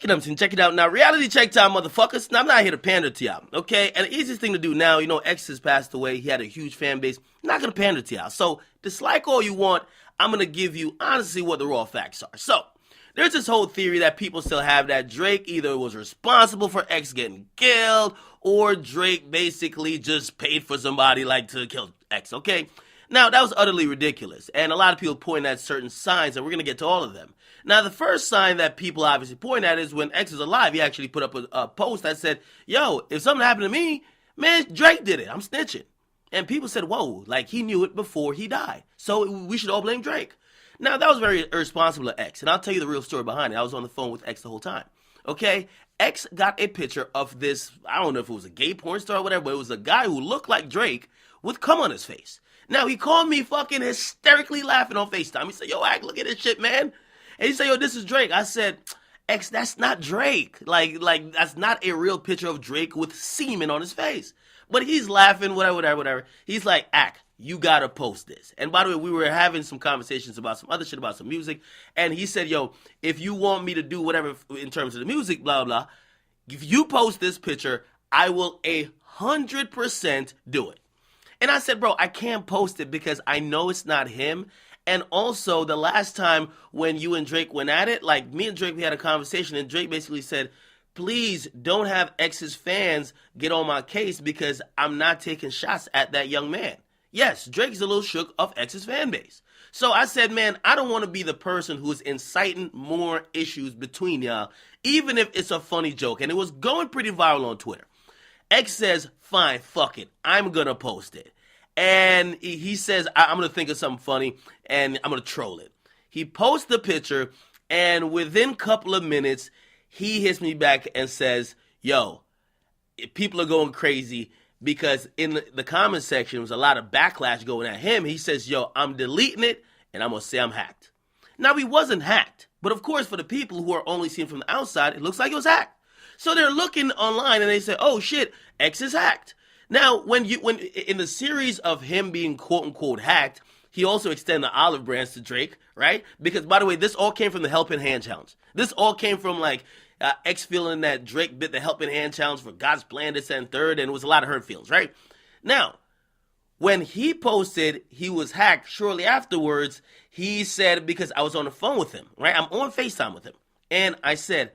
Akademiks, check it out now. Reality check time, motherfuckers. Now, I'm not here to pander to y'all, okay? And the easiest thing to do now, X has passed away. He had a huge fan base. I'm not going to pander to y'all. So, dislike all you want. I'm going to give you, honestly, what the raw facts are. So, there's this whole theory that people still have that Drake either was responsible for X getting killed or Drake basically just paid for somebody to kill X, okay? Now, that was utterly ridiculous, and a lot of people point at certain signs, and we're going to get to all of them. Now, the first sign that people obviously point at is when X is alive, he actually put up a post that said, yo, if something happened to me, man, Drake did it. I'm snitching. And people said, whoa, he knew it before he died. So we should all blame Drake. Now, that was very irresponsible of X, and I'll tell you the real story behind it. I was on the phone with X the whole time, okay? X got a picture of this, I don't know if it was a gay porn star or whatever, but it was a guy who looked like Drake with cum on his face. Now, he called me fucking hysterically laughing on FaceTime. He said, yo, Ack, look at this shit, man. And he said, yo, this is Drake. I said, X, that's not Drake. That's not a real picture of Drake with semen on his face. But he's laughing, whatever. He's like, Ack, you gotta post this. And by the way, we were having some conversations about some other shit, about some music. And he said, yo, if you want me to do whatever in terms of the music, blah, blah, if you post this picture, I will 100% do it. And I said, bro, I can't post it because I know it's not him. And also, the last time when you and Drake went at it, me and Drake, we had a conversation, and Drake basically said, please don't have X's fans get on my case because I'm not taking shots at that young man. Yes, Drake's a little shook of X's fan base. So I said, man, I don't want to be the person who's inciting more issues between y'all, even if it's a funny joke. And it was going pretty viral on Twitter. X says, fine, fuck it. I'm going to post it. And he says, I'm going to think of something funny, and I'm going to troll it. He posts the picture, and within a couple of minutes, he hits me back and says, yo, people are going crazy because in the comment section, there was a lot of backlash going at him. He says, yo, I'm deleting it, and I'm going to say I'm hacked. Now, he wasn't hacked. But, of course, for the people who are only seeing from the outside, it looks like it was hacked. So they're looking online, and they say, oh, shit, X is hacked. Now, when in the series of him being quote-unquote hacked, he also extended the olive branch to Drake, right? Because, by the way, this all came from the Helping Hand Challenge. This all came from, X feeling that Drake bit the Helping Hand Challenge for God's Plan, this and third, and it was a lot of hurt feelings, right? Now, when he posted he was hacked shortly afterwards, he said, because I was on the phone with him, right? I'm on FaceTime with him. And I said,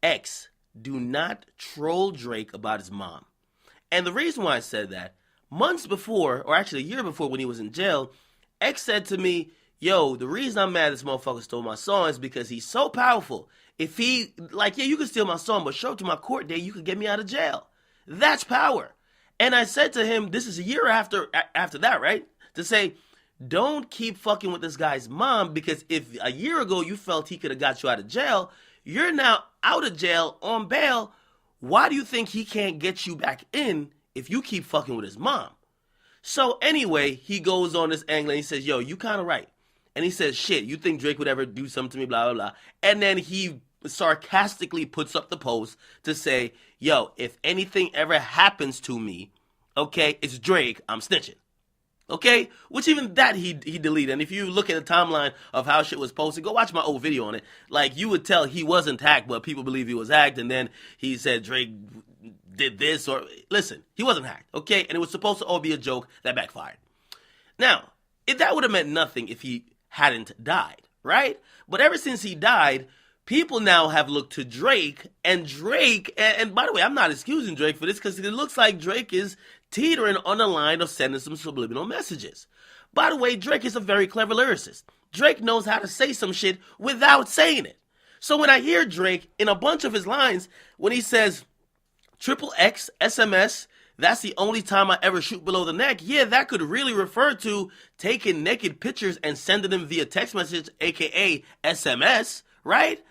X, do not troll Drake about his mom. And the reason why I said that, months before, or actually a year before when he was in jail, X said to me, yo, the reason I'm mad this motherfucker stole my song is because he's so powerful. If he, yeah, you can steal my song, but show up to my court date, you could get me out of jail. That's power. And I said to him, this is a year after that, right? To say, don't keep fucking with this guy's mom, because if a year ago you felt he could have got you out of jail, you're now out of jail on bail. Why do you think he can't get you back in if you keep fucking with his mom? So anyway, he goes on this angle and he says, yo, you kind of right. And he says, shit, you think Drake would ever do something to me, blah, blah, blah. And then he sarcastically puts up the post to say, yo, if anything ever happens to me, okay, it's Drake, I'm snitching. Okay? Which even that he deleted. And if you look at the timeline of how shit was posted, go watch my old video on it. You would tell he wasn't hacked, but people believe he was hacked. And then he said Drake did this or... Listen, he wasn't hacked, okay? And it was supposed to all be a joke that backfired. Now, that would have meant nothing if he hadn't died, right? But ever since he died, people now have looked to Drake, and by the way, I'm not excusing Drake for this because it looks like Drake is teetering on the line of sending some subliminal messages. By the way, Drake is a very clever lyricist. Drake knows how to say some shit without saying it. So when I hear Drake in a bunch of his lines, when he says, XXX, SMS, that's the only time I ever shoot below the neck, yeah, that could really refer to taking naked pictures and sending them via text message, aka SMS, right?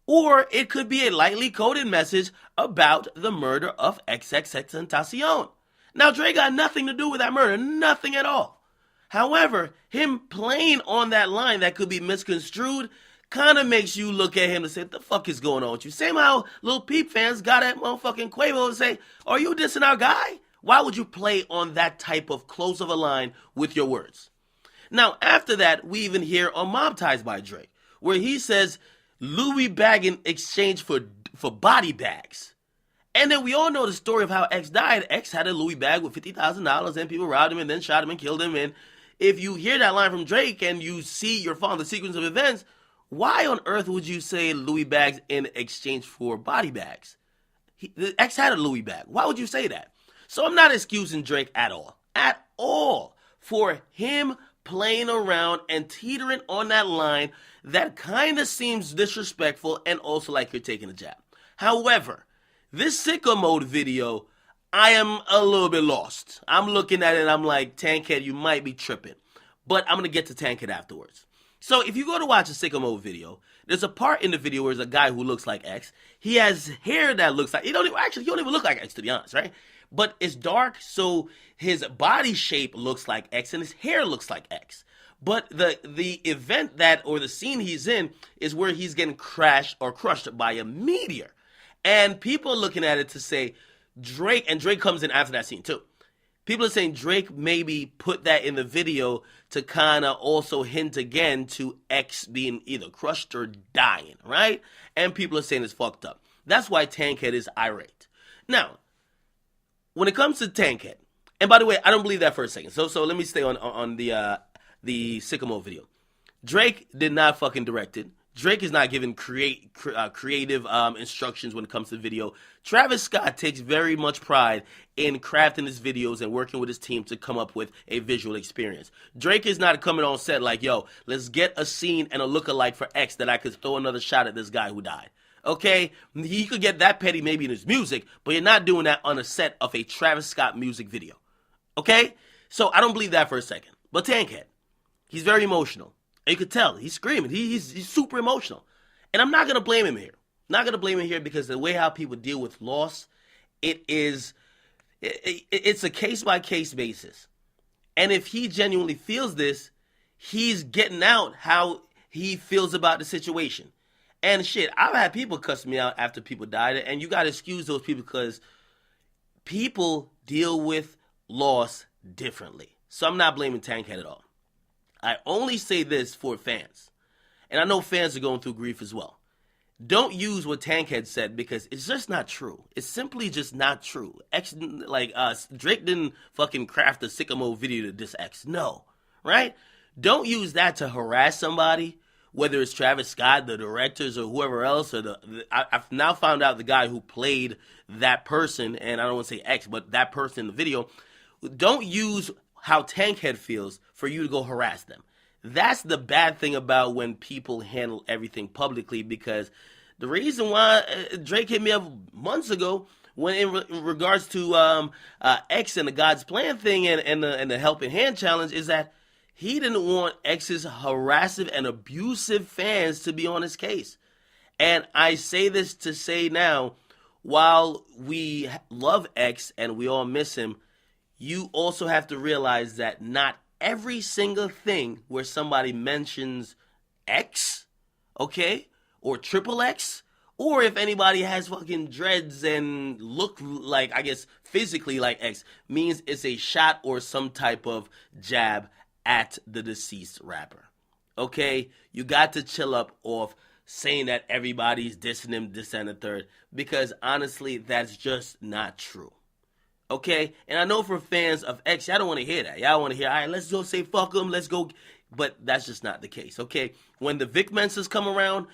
Or it could be a lightly coded message about the murder of xxxtentacion. Now, Drake got nothing to do with that murder, nothing at all. However, him playing on that line that could be misconstrued kind of makes you look at him and say, what the fuck is going on with you? Same how Lil Peep fans got at motherfucking Quavo and say, are you dissing our guy? Why would you play on that type of close of a line with your words? Now, after that, we even hear on Mob Ties by Drake, where he says, Louis bag in exchange for body bags. And then we all know the story of how X died. X had a Louis bag with $50,000 and people robbed him and then shot him and killed him. And if you hear that line from Drake and you see you're following the sequence of events, why on earth would you say Louis bags in exchange for body bags? The X had a Louis bag. Why would you say that? So I'm not excusing Drake at all, for him playing around and teetering on that line that kind of seems disrespectful and also like you're taking a jab. However, this sicko mode video, I am a little bit lost. I'm looking at it and I'm like, Tankhead, you might be tripping. But I'm going to get to Tankhead afterwards. So if you go to watch a sicko mode video, there's a part in the video where there's a guy who looks like X. He has hair that looks like, he don't even look like X, to be honest, right? But it's dark, so his body shape looks like X and his hair looks like X. But the event or the scene he's in is where he's getting crushed by a meteor. And people are looking at it to say Drake, and Drake comes in after that scene too. People are saying Drake maybe put that in the video to kind of also hint again to X being either crushed or dying, right? And people are saying it's fucked up. That's why Tankhead is irate. Now, when it comes to Tankhead, and by the way, I don't believe that for a second. So let me stay on the Sycamore video. Drake did not fucking direct it. Drake is not giving creative instructions when it comes to video. Travis Scott takes very much pride in crafting his videos and working with his team to come up with a visual experience. Drake is not coming on set like, yo, let's get a scene and a lookalike for X that I could throw another shot at this guy who died. Okay? He could get that petty maybe in his music, but you're not doing that on a set of a Travis Scott music video. Okay? So I don't believe that for a second. But Tankhead, he's very emotional. And you could tell, he's screaming. He's super emotional. And I'm not going to blame him here. Not going to blame him here because the way how people deal with loss, it's a case-by-case basis. And if he genuinely feels this, he's getting out how he feels about the situation. And shit, I've had people cuss me out after people died, and you got to excuse those people because people deal with loss differently. So I'm not blaming Tankhead at all. I only say this for fans, and I know fans are going through grief as well. Don't use what Tankhead said because it's just not true. It's simply just not true. Drake didn't fucking craft a Sycamore video to diss X. No, right? Don't use that to harass somebody, whether it's Travis Scott, the directors, or whoever else. I've now found out the guy who played that person, and I don't want to say X, but that person in the video. Don't use how Tankhead feels for you to go harass them. That's the bad thing about when people handle everything publicly, because the reason why Drake hit me up months ago when in regards to X and the God's Plan thing and the Helping Hand challenge is that he didn't want X's harassive and abusive fans to be on his case. And I say this to say now, while we love X and we all miss him, you also have to realize that not every single thing where somebody mentions X, okay, or triple X, or if anybody has fucking dreads and look like, I guess, physically like X, means it's a shot or some type of jab at the deceased rapper. Okay? You got to chill up off saying that everybody's dissing him, this and the third, because honestly, that's just not true. Okay? And I know for fans of X, y'all don't want to hear that. Y'all want to hear, all right, let's go say fuck him, let's go. But that's just not the case, okay? When the Vic Mensa's come around,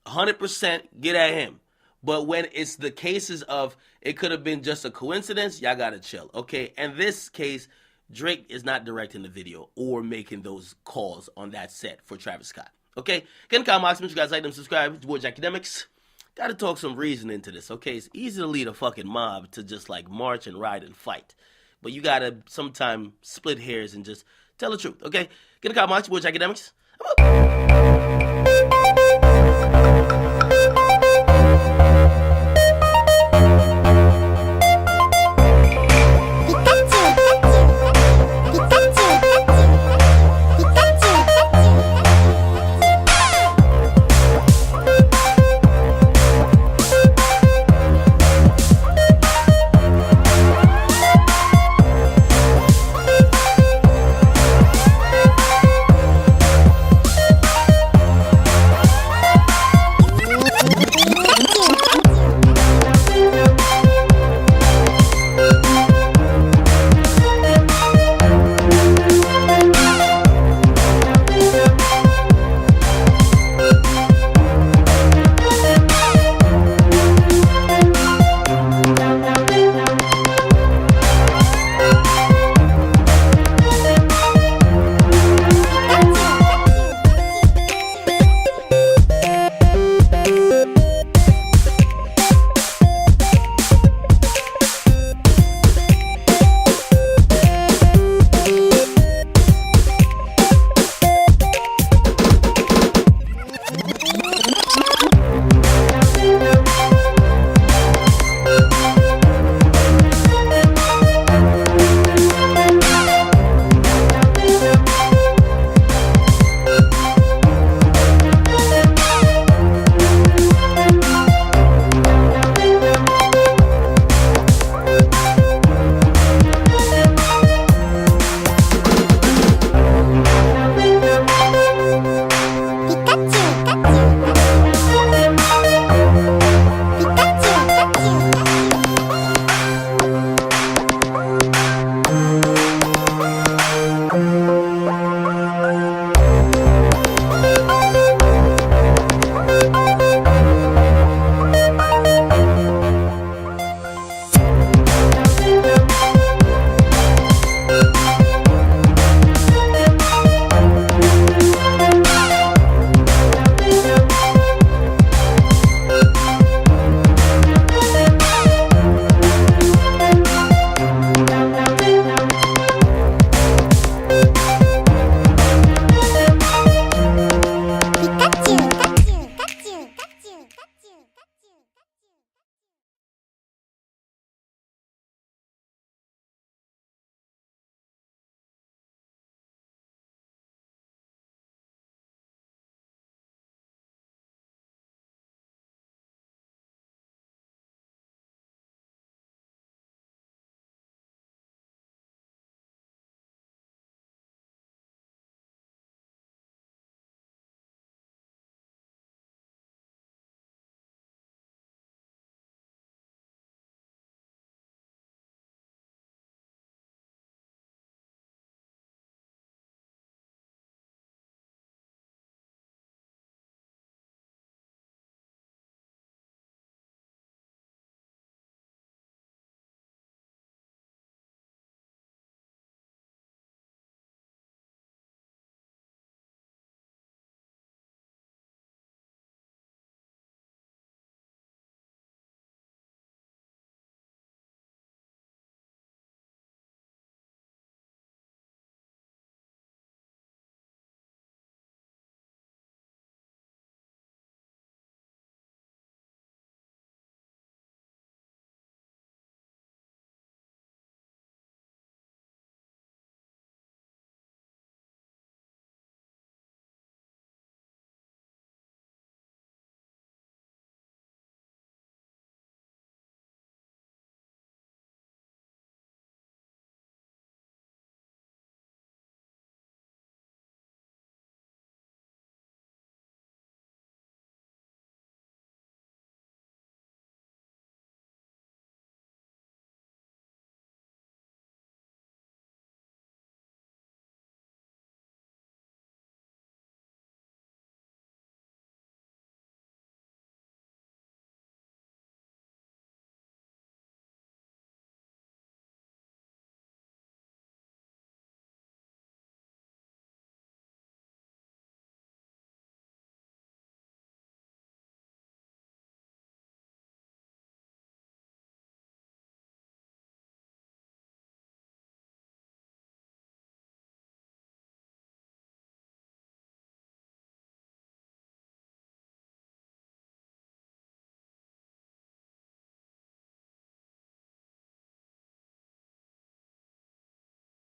100% get at him. But when it's the cases of it could have been just a coincidence, y'all got to chill, okay? In this case, Drake is not directing the video or making those calls on that set for Travis Scott, okay? Get in the comments, make sure you guys like them, subscribe. It's your boy, Akademiks. Got to talk some reason into this, okay? It's easy to lead a fucking mob to just like march and ride and fight. But you got to sometime split hairs and just tell the truth, okay? Get in the comments, your boy, Akademiks. I'm up.